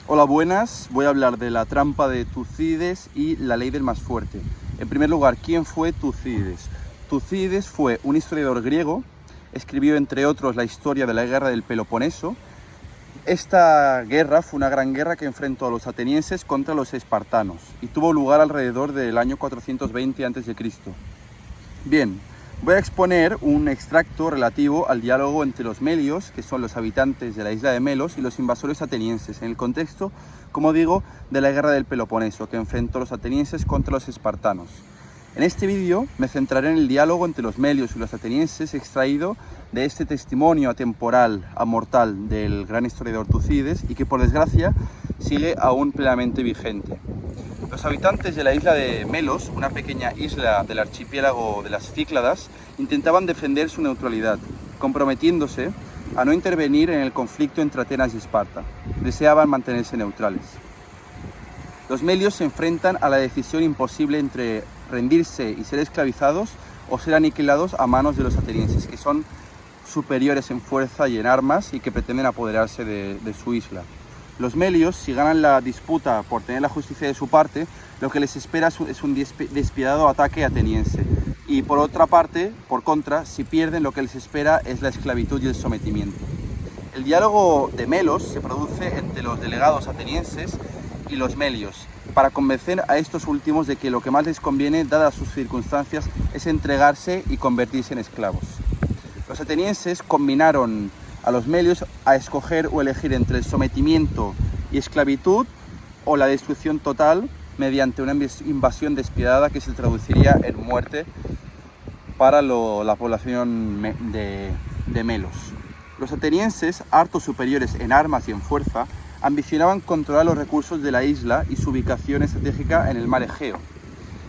Hola, buenas. Voy a hablar de la trampa de Tucídides y la ley del más fuerte. En primer lugar, ¿quién fue Tucídides? Tucídides fue un historiador griego, escribió entre otros la historia de la guerra del Peloponeso. Esta guerra fue una gran guerra que enfrentó a los atenienses contra los espartanos y tuvo lugar alrededor del año 420 a.C. Bien, voy a exponer un extracto relativo al diálogo entre los melios, que son los habitantes de la isla de Melos, y los invasores atenienses, en el contexto, como digo, de la guerra del Peloponeso, que enfrentó a los atenienses contra los espartanos. En este vídeo me centraré en el diálogo entre los melios y los atenienses extraído de este testimonio atemporal, amortal del gran historiador Tucídides y que por desgracia sigue aún plenamente vigente. Los habitantes de la isla de Melos, una pequeña isla del archipiélago de las Cícladas, intentaban defender su neutralidad, comprometiéndose a no intervenir en el conflicto entre Atenas y Esparta. Deseaban mantenerse neutrales. Los melios se enfrentan a la decisión imposible entre rendirse y ser esclavizados o ser aniquilados a manos de los atenienses, que son superiores en fuerza y en armas y que pretenden apoderarse de su isla. Los melios, si ganan la disputa por tener la justicia de su parte, lo que les espera es un despiadado ataque ateniense. Y por otra parte, por contra, si pierden, lo que les espera es la esclavitud y el sometimiento. El diálogo de Melos se produce entre los delegados atenienses y los melios, para convencer a estos últimos de que lo que más les conviene, dadas sus circunstancias, es entregarse y convertirse en esclavos. Los atenienses combinaron a los melios a escoger o elegir entre el sometimiento y esclavitud o la destrucción total mediante una invasión despiadada que se traduciría en muerte para la población de Melos. Los atenienses, harto superiores en armas y en fuerza, ambicionaban controlar los recursos de la isla y su ubicación estratégica en el mar Egeo,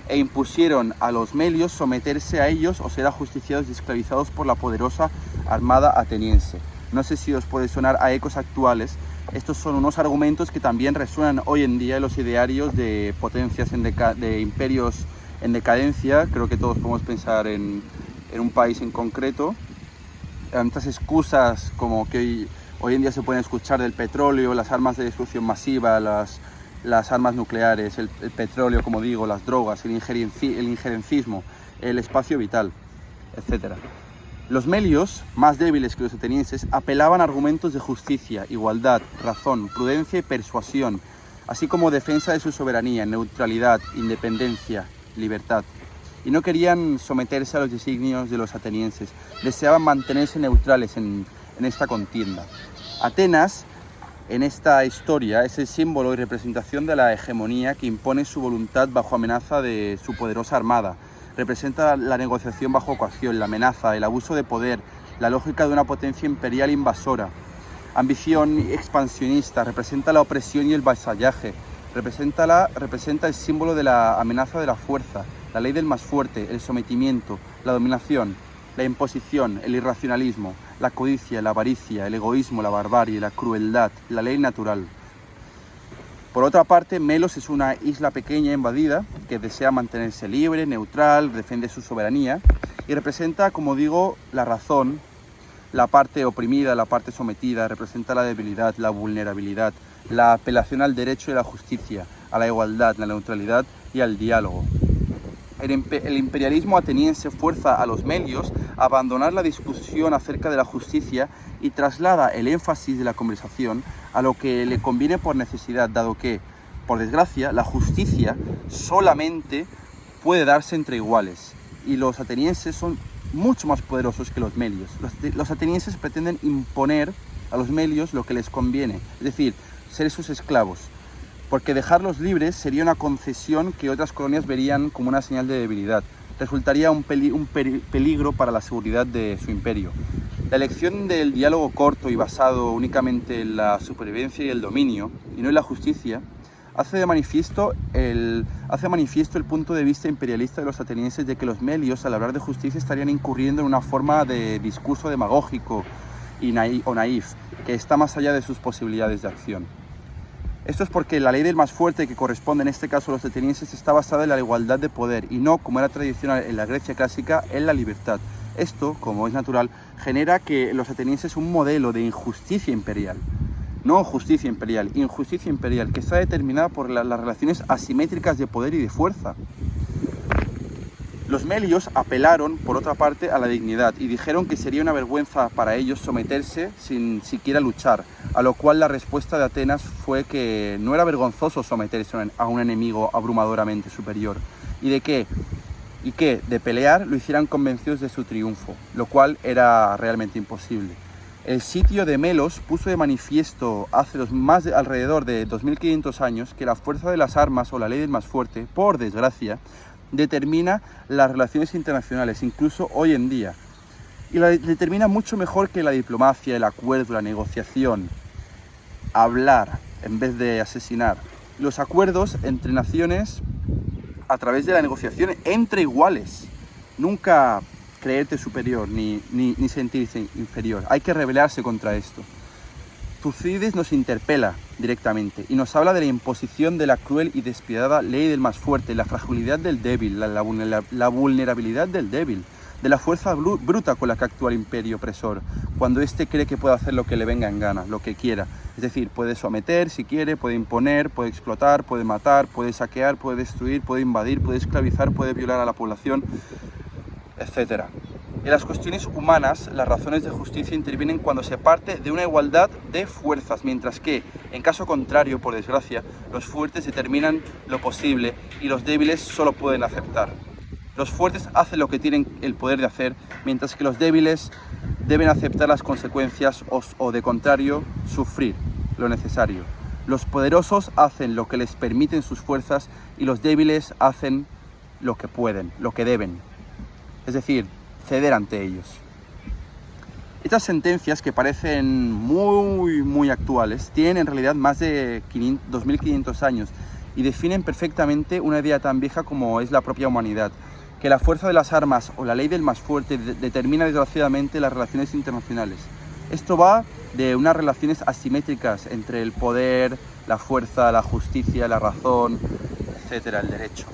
e impusieron a los melios someterse a ellos o ser ajusticiados y esclavizados por la poderosa armada ateniense. No sé si os puede sonar a ecos actuales. Estos son unos argumentos que también resuenan hoy en día en los idearios de potencias, de imperios en decadencia. Creo que todos podemos pensar en un país en concreto. Tantas excusas como que hoy en día se pueden escuchar del petróleo, las armas de destrucción masiva, las armas nucleares, el petróleo, como digo, las drogas, el injerencismo, el espacio vital, etc. Los melios, más débiles que los atenienses, apelaban a argumentos de justicia, igualdad, razón, prudencia y persuasión, así como defensa de su soberanía, neutralidad, independencia, libertad. Y no querían someterse a los designios de los atenienses, deseaban mantenerse neutrales en esta contienda. Atenas, en esta historia, es el símbolo y representación de la hegemonía que impone su voluntad bajo amenaza de su poderosa armada. Representa la negociación bajo coacción, la amenaza, el abuso de poder, la lógica de una potencia imperial invasora. Ambición expansionista, representa la opresión y el vasallaje. Representa el símbolo de la amenaza de la fuerza, la ley del más fuerte, el sometimiento, la dominación, la imposición, el irracionalismo, la codicia, la avaricia, el egoísmo, la barbarie, la crueldad, la ley natural. Por otra parte, Melos es una isla pequeña invadida que desea mantenerse libre, neutral, defiende su soberanía y representa, como digo, la razón, la parte oprimida, la parte sometida, representa la debilidad, la vulnerabilidad, la apelación al derecho y la justicia, a la igualdad, la neutralidad y al diálogo. El imperialismo ateniense fuerza a los melios a abandonar la discusión acerca de la justicia y traslada el énfasis de la conversación a lo que le conviene por necesidad, dado que, por desgracia, la justicia solamente puede darse entre iguales y los atenienses son mucho más poderosos que los melios. Los atenienses pretenden imponer a los melios lo que les conviene, es decir, ser sus esclavos, porque dejarlos libres sería una concesión que otras colonias verían como una señal de debilidad. Resultaría un peligro para la seguridad de su imperio. La elección del diálogo corto y basado únicamente en la supervivencia y el dominio, y no en la justicia, hace manifiesto el punto de vista imperialista de los atenienses de que los melios, al hablar de justicia, estarían incurriendo en una forma de discurso demagógico o naif, que está más allá de sus posibilidades de acción. Esto es porque la ley del más fuerte, que corresponde en este caso a los atenienses, está basada en la igualdad de poder y no, como era tradicional en la Grecia clásica, en la libertad. Esto, como es natural, genera que los atenienses un modelo de injusticia imperial. No justicia imperial, injusticia imperial, que está determinada por las relaciones asimétricas de poder y de fuerza. Los melios apelaron, por otra parte, a la dignidad y dijeron que sería una vergüenza para ellos someterse sin siquiera luchar, a lo cual la respuesta de Atenas fue que no era vergonzoso someterse a un enemigo abrumadoramente superior, y que de pelear lo hicieran convencidos de su triunfo, lo cual era realmente imposible. El sitio de Melos puso de manifiesto hace alrededor de 2500 años que la fuerza de las armas o la ley del más fuerte, por desgracia, determina las relaciones internacionales, incluso hoy en día. Y la determina mucho mejor que la diplomacia, el acuerdo, la negociación. Hablar en vez de asesinar. Los acuerdos entre naciones a través de la negociación entre iguales. Nunca creerte superior ni sentirse inferior. Hay que rebelarse contra esto. Tucídides nos interpela directamente y nos habla de la imposición de la cruel y despiadada ley del más fuerte, la fragilidad del débil, la vulnerabilidad del débil, de la fuerza bruta con la que actúa el imperio opresor, cuando éste cree que puede hacer lo que le venga en gana, lo que quiera. Es decir, puede someter si quiere, puede imponer, puede explotar, puede matar, puede saquear, puede destruir, puede invadir, puede esclavizar, puede violar a la población, etc. En las cuestiones humanas, las razones de justicia intervienen cuando se parte de una igualdad de fuerzas, mientras que, en caso contrario, por desgracia, los fuertes determinan lo posible y los débiles solo pueden aceptar. Los fuertes hacen lo que tienen el poder de hacer, mientras que los débiles deben aceptar las consecuencias o de contrario, sufrir lo necesario. Los poderosos hacen lo que les permiten sus fuerzas y los débiles hacen lo que pueden, lo que deben. Es decir, ceder ante ellos. Estas sentencias, que parecen muy actuales, tienen en realidad más de 2500 años y definen perfectamente una idea tan vieja como es la propia humanidad, que la fuerza de las armas o la ley del más fuerte determina desgraciadamente las relaciones internacionales. Esto va de unas relaciones asimétricas entre el poder, la fuerza, la justicia, la razón, etcétera, el derecho.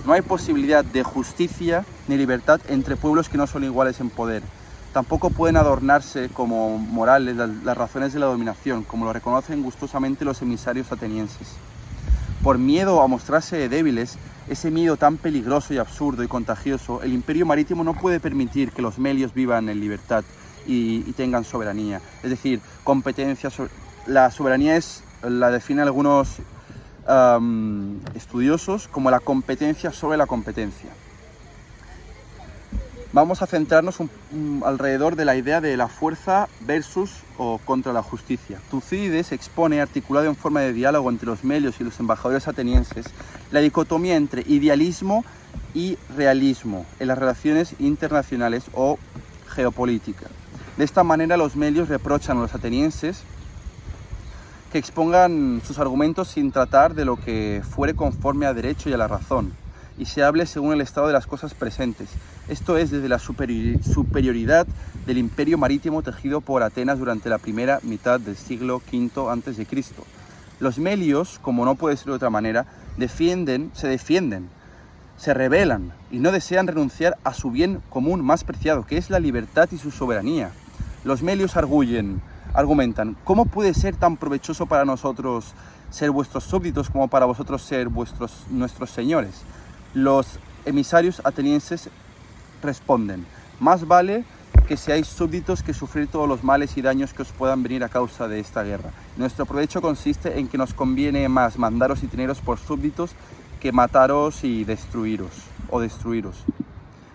No hay posibilidad de justicia ni libertad entre pueblos que no son iguales en poder. Tampoco pueden adornarse como morales las razones de la dominación, como lo reconocen gustosamente los emisarios atenienses. Por miedo a mostrarse débiles, ese miedo tan peligroso y absurdo y contagioso, el imperio marítimo no puede permitir que los melios vivan en libertad y tengan soberanía. Es decir, competencia. La soberanía la definen algunos estudiosos como la competencia sobre la competencia. Vamos a centrarnos alrededor de la idea de la fuerza versus o contra la justicia. Tucídides expone, articulado en forma de diálogo entre los melios y los embajadores atenienses, la dicotomía entre idealismo y realismo en las relaciones internacionales o geopolítica. De esta manera, los melios reprochan a los atenienses que expongan sus argumentos sin tratar de lo que fuere conforme a derecho y a la razón, y se hable según el estado de las cosas presentes. Esto es, desde la superioridad del imperio marítimo tejido por Atenas durante la primera mitad del siglo V a.C. Los melios, como no puede ser de otra manera, se defienden, se rebelan y no desean renunciar a su bien común más preciado, que es la libertad y su soberanía. Los melios argumentan: ¿cómo puede ser tan provechoso para nosotros ser vuestros súbditos como para vosotros ser nuestros señores? Los emisarios atenienses responden: más vale que seáis súbditos que sufrir todos los males y daños que os puedan venir a causa de esta guerra. Nuestro provecho consiste en que nos conviene más mandaros y teneros por súbditos que mataros y destruiros.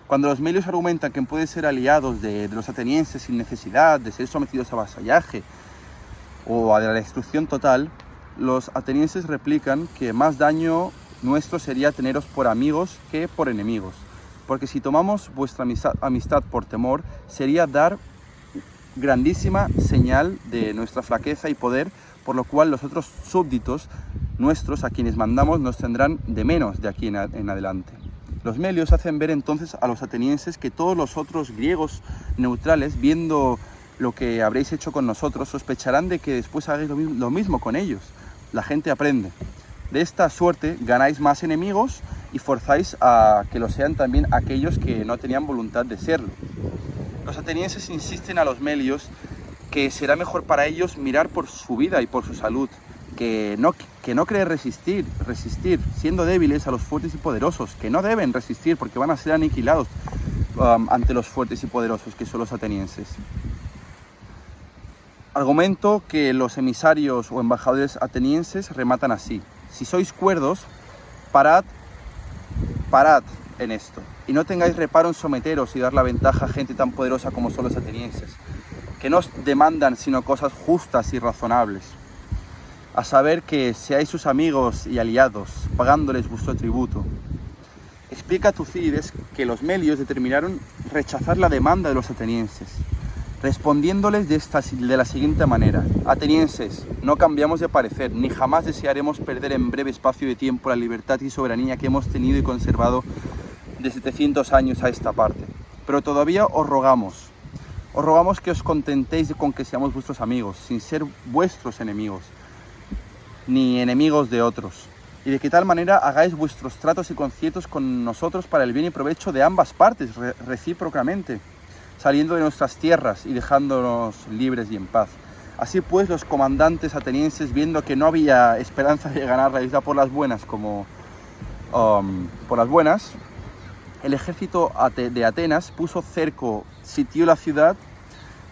Cuando los melios argumentan que pueden ser aliados de los atenienses sin necesidad de ser sometidos a vasallaje o a la destrucción total, los atenienses replican que más daño nuestro sería teneros por amigos que por enemigos, porque si tomamos vuestra amistad por temor, sería dar grandísima señal de nuestra flaqueza y poder, por lo cual los otros súbditos nuestros, a quienes mandamos, nos tendrán de menos de aquí en adelante. Los melios hacen ver entonces a los atenienses que todos los otros griegos neutrales, viendo lo que habréis hecho con nosotros, sospecharán de que después hagáis lo mismo con ellos. La gente aprende. De esta suerte ganáis más enemigos y forzáis a que lo sean también aquellos que no tenían voluntad de serlo. Los atenienses insisten a los melios que será mejor para ellos mirar por su vida y por su salud, que no querer resistir, siendo débiles a los fuertes y poderosos, que no deben resistir porque van a ser aniquilados ante los fuertes y poderosos que son los atenienses. Argumento que los emisarios o embajadores atenienses rematan así: si sois cuerdos, parad en esto, y no tengáis reparo en someteros y dar la ventaja a gente tan poderosa como son los atenienses, que no os demandan sino cosas justas y razonables, a saber que seáis sus amigos y aliados, pagándoles vuestro tributo. Explica Tucídides que los melios determinaron rechazar la demanda de los atenienses, respondiéndoles de la siguiente manera: atenienses, no cambiamos de parecer, ni jamás desearemos perder en breve espacio de tiempo la libertad y soberanía que hemos tenido y conservado de 700 años a esta parte. Pero todavía os rogamos que os contentéis con que seamos vuestros amigos, sin ser vuestros enemigos, ni enemigos de otros, y de que tal manera hagáis vuestros tratos y conciertos con nosotros para el bien y provecho de ambas partes, recíprocamente, saliendo de nuestras tierras y dejándonos libres y en paz. Así pues, los comandantes atenienses, viendo que no había esperanza de ganar la isla por las buenas, el ejército de Atenas puso cerco, sitió la ciudad,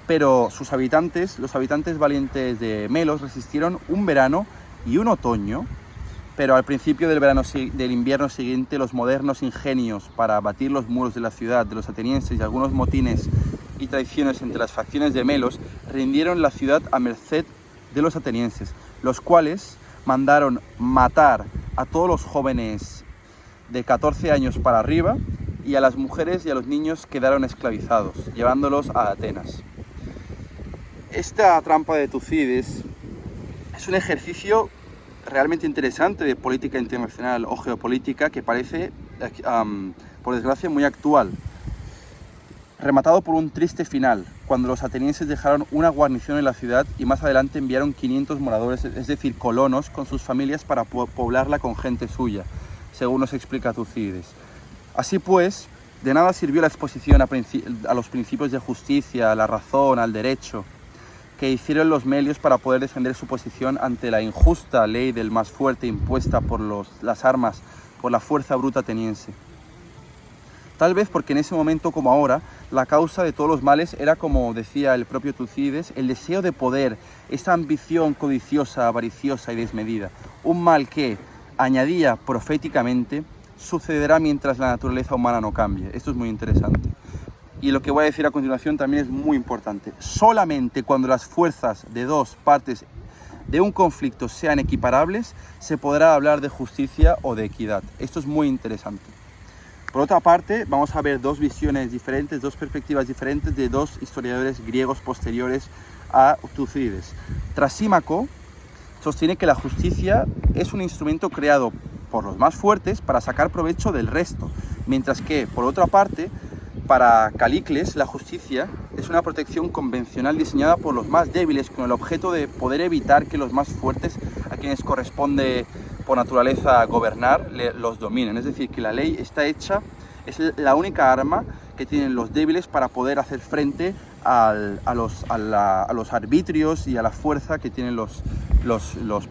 pero los habitantes valientes de Melos resistieron un verano y un otoño, pero al principio del invierno siguiente, los modernos ingenios para abatir los muros de la ciudad de los atenienses y algunos motines y traiciones entre las facciones de Melos rindieron la ciudad a merced de los atenienses, los cuales mandaron matar a todos los jóvenes de 14 años para arriba, y a las mujeres y a los niños quedaron esclavizados, llevándolos a Atenas. Esta trampa de Tucídides es un ejercicio realmente interesante de política internacional o geopolítica que parece, por desgracia, muy actual, rematado por un triste final, cuando los atenienses dejaron una guarnición en la ciudad y más adelante enviaron 500 moradores, es decir, colonos, con sus familias para poblarla con gente suya, según nos explica Tucídides. Así pues, de nada sirvió la exposición a los principios de justicia, a la razón, al derecho, que hicieron los melios para poder defender su posición ante la injusta ley del más fuerte impuesta por las armas, por la fuerza bruta ateniense. Tal vez porque en ese momento como ahora, la causa de todos los males era, como decía el propio Tucídides, el deseo de poder, esa ambición codiciosa, avariciosa y desmedida. Un mal que, añadía proféticamente, sucederá mientras la naturaleza humana no cambie. Esto es muy interesante. Y lo que voy a decir a continuación también es muy importante. Solamente cuando las fuerzas de dos partes de un conflicto sean equiparables, se podrá hablar de justicia o de equidad. Esto es muy interesante. Por otra parte, vamos a ver dos visiones diferentes, dos perspectivas diferentes de dos historiadores griegos posteriores a Tucídides. Trasímaco sostiene que la justicia es un instrumento creado por los más fuertes para sacar provecho del resto, mientras que, por otra parte, para Calícles, la justicia es una protección convencional diseñada por los más débiles con el objeto de poder evitar que los más fuertes, a quienes corresponde por naturaleza gobernar, los dominen. Es decir, que la ley está hecha, es la única arma que tienen los débiles para poder hacer frente a los arbitrios y a la fuerza que tienen los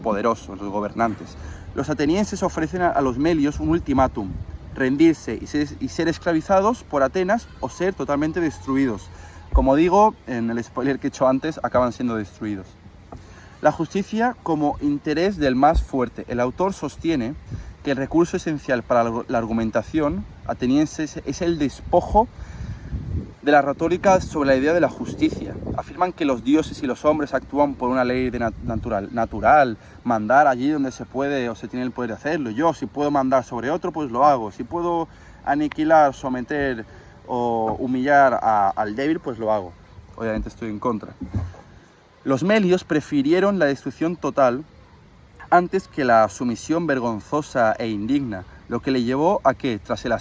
poderosos, los gobernantes. Los atenienses ofrecen a los melios un ultimátum: rendirse y ser esclavizados por Atenas o ser totalmente destruidos. Como digo, en el spoiler que he hecho antes, acaban siendo destruidos. La justicia como interés del más fuerte. El autor sostiene que el recurso esencial para la argumentación ateniense es el despojo de la retórica sobre la idea de la justicia. Afirman que los dioses y los hombres actúan por una ley natural, mandar allí donde se puede o se tiene el poder de hacerlo. Yo, si puedo mandar sobre otro, pues lo hago. Si puedo aniquilar, someter o humillar al débil, pues lo hago. Obviamente estoy en contra. Los melios prefirieron la destrucción total antes que la sumisión vergonzosa e indigna, lo que le llevó a que, tras el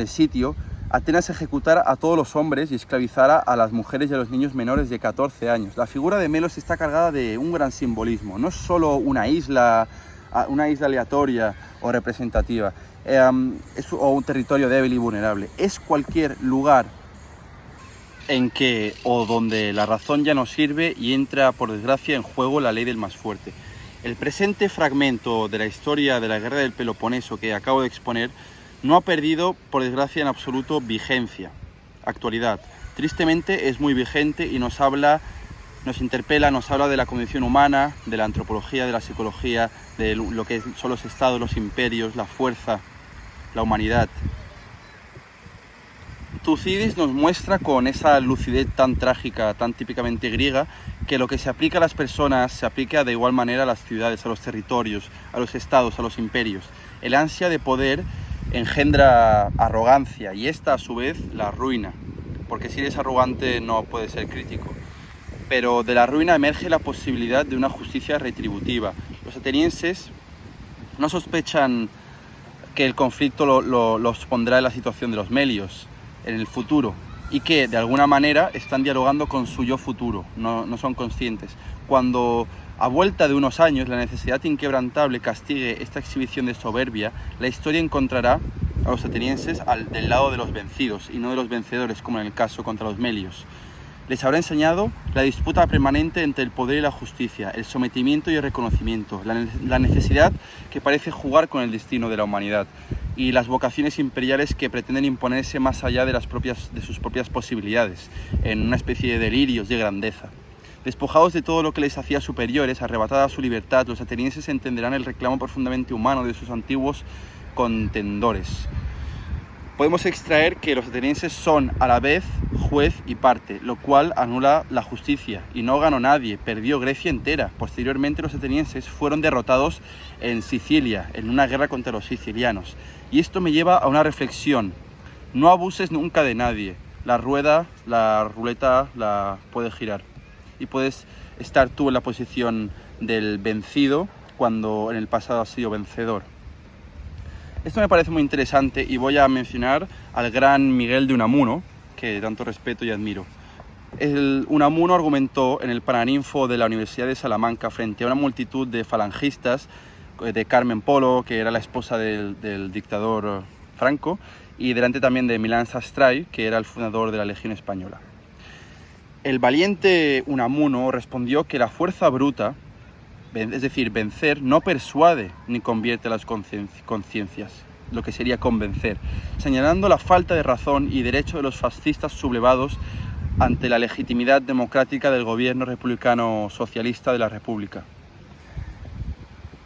sitio, Atenas ejecutara a todos los hombres y esclavizara a las mujeres y a los niños menores de 14 años. La figura de Melos está cargada de un gran simbolismo. No es solo una isla aleatoria o representativa, o un territorio débil y vulnerable. Es cualquier lugar en que o donde la razón ya no sirve y entra, por desgracia, en juego la ley del más fuerte. El presente fragmento de la historia de la guerra del Peloponeso que acabo de exponer no ha perdido, por desgracia, en absoluto vigencia, actualidad. Tristemente es muy vigente y nos interpela, nos habla de la condición humana, de la antropología, de la psicología, de lo que son los estados, los imperios, la fuerza, la humanidad. Tucídides nos muestra con esa lucidez tan trágica, tan típicamente griega, que lo que se aplica a las personas se aplica de igual manera a las ciudades, a los territorios, a los estados, a los imperios. El ansia de poder engendra arrogancia y esta a su vez la arruina, porque si eres arrogante no puedes ser crítico. Pero de la ruina emerge la posibilidad de una justicia retributiva. Los atenienses no sospechan que el conflicto los pondrá en la situación de los melios en el futuro y que de alguna manera están dialogando con su yo futuro, no son conscientes. Cuando a vuelta de unos años la necesidad inquebrantable castigue esta exhibición de soberbia, la historia encontrará a los atenienses del lado de los vencidos y no de los vencedores, como en el caso contra los melios. Les habrá enseñado la disputa permanente entre el poder y la justicia, el sometimiento y el reconocimiento, la necesidad que parece jugar con el destino de la humanidad y las vocaciones imperiales que pretenden imponerse más allá de sus propias posibilidades, en una especie de delirios de grandeza. Despojados de todo lo que les hacía superiores, arrebatada su libertad, los atenienses entenderán el reclamo profundamente humano de sus antiguos contendores. Podemos extraer que los atenienses son a la vez juez y parte, lo cual anula la justicia, y no ganó nadie, perdió Grecia entera. Posteriormente los atenienses fueron derrotados en Sicilia, en una guerra contra los sicilianos. Y esto me lleva a una reflexión: no abuses nunca de nadie. La ruleta la puede girar, y puedes estar tú en la posición del vencido cuando en el pasado has sido vencedor. Esto me parece muy interesante y voy a mencionar al gran Miguel de Unamuno, que tanto respeto y admiro. Unamuno argumentó en el Paraninfo de la Universidad de Salamanca frente a una multitud de falangistas, de Carmen Polo, que era la esposa del dictador Franco, y delante también de Milán Sastray, que era el fundador de la Legión Española. El valiente Unamuno respondió que la fuerza bruta, es decir, vencer, no persuade ni convierte las conciencias, lo que sería convencer, señalando la falta de razón y derecho de los fascistas sublevados ante la legitimidad democrática del gobierno republicano socialista de la República.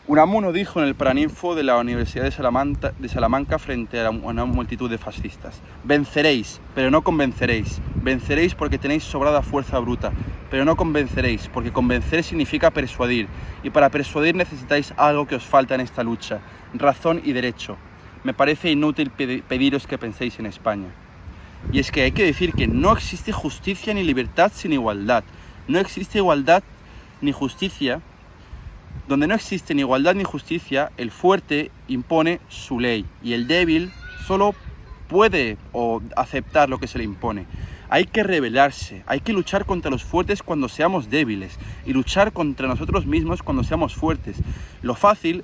Unamuno dijo en el Paraninfo de la Universidad de Salamanca frente a una multitud de fascistas: venceréis, pero no convenceréis. Venceréis porque tenéis sobrada fuerza bruta, pero no convenceréis, porque convencer significa persuadir, y para persuadir necesitáis algo que os falta en esta lucha: razón y derecho. Me parece inútil pediros que penséis en España. Y es que hay que decir que no existe justicia ni libertad sin igualdad. No existe igualdad ni justicia. Donde no existe ni igualdad ni justicia, el fuerte impone su ley y el débil solo puede aceptar lo que se le impone. Hay que rebelarse, hay que luchar contra los fuertes cuando seamos débiles y luchar contra nosotros mismos cuando seamos fuertes. Lo fácil,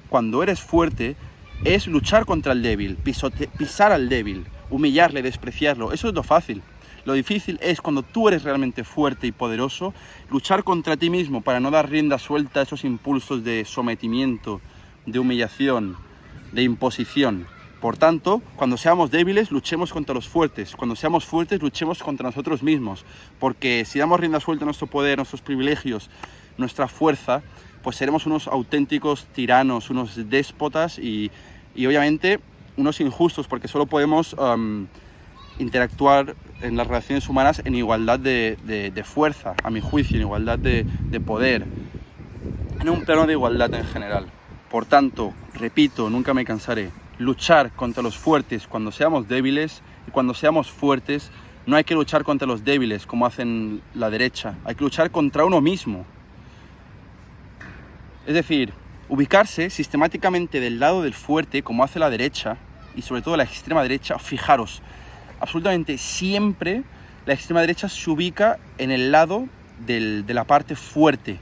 cuando eres fuerte, es luchar contra el débil, pisar al débil, humillarle, despreciarlo. Eso es lo fácil. Lo difícil es cuando tú eres realmente fuerte y poderoso, luchar contra ti mismo para no dar rienda suelta a esos impulsos de sometimiento, de humillación, de imposición. Por tanto, cuando seamos débiles, luchemos contra los fuertes. Cuando seamos fuertes, luchemos contra nosotros mismos. Porque si damos rienda suelta a nuestro poder, a nuestros privilegios, nuestra fuerza, pues seremos unos auténticos tiranos, unos déspotas y obviamente unos injustos, porque solo podemos interactuar en las relaciones humanas en igualdad de fuerza, a mi juicio, en igualdad de poder, en un plano de igualdad en general. Por tanto, repito, nunca me cansaré, luchar contra los fuertes cuando seamos débiles, y cuando seamos fuertes no hay que luchar contra los débiles como hacen la derecha, hay que luchar contra uno mismo. Es decir, ubicarse sistemáticamente del lado del fuerte como hace la derecha, y sobre todo la extrema derecha. Fijaros, absolutamente siempre la extrema derecha se ubica en el lado de la parte fuerte.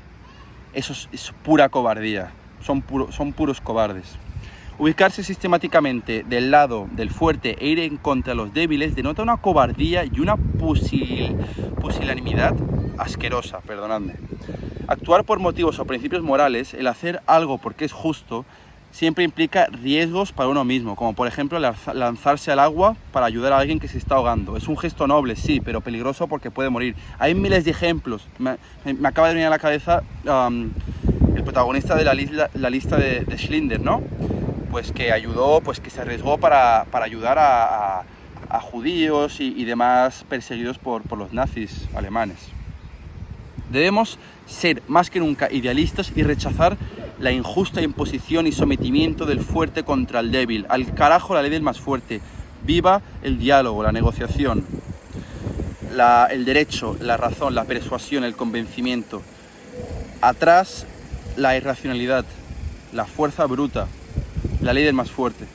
Eso es pura cobardía, son puros cobardes. Ubicarse sistemáticamente del lado del fuerte e ir en contra de los débiles denota una cobardía y una pusilanimidad asquerosa, perdonadme. Actuar por motivos o principios morales, el hacer algo porque es justo, siempre implica riesgos para uno mismo, como por ejemplo lanzarse al agua para ayudar a alguien que se está ahogando. Es un gesto noble, sí, pero peligroso porque puede morir. Hay miles de ejemplos. Me acaba de venir a la cabeza el protagonista de la lista de Schindler, ¿no? Pues que ayudó, pues que se arriesgó para ayudar a judíos y demás perseguidos por los nazis alemanes. Debemos ser más que nunca idealistas y rechazar la injusta imposición y sometimiento del fuerte contra el débil. Al carajo la ley del más fuerte. Viva el diálogo, la negociación, el derecho, la razón, la persuasión, el convencimiento. Atrás la irracionalidad, la fuerza bruta, la ley del más fuerte.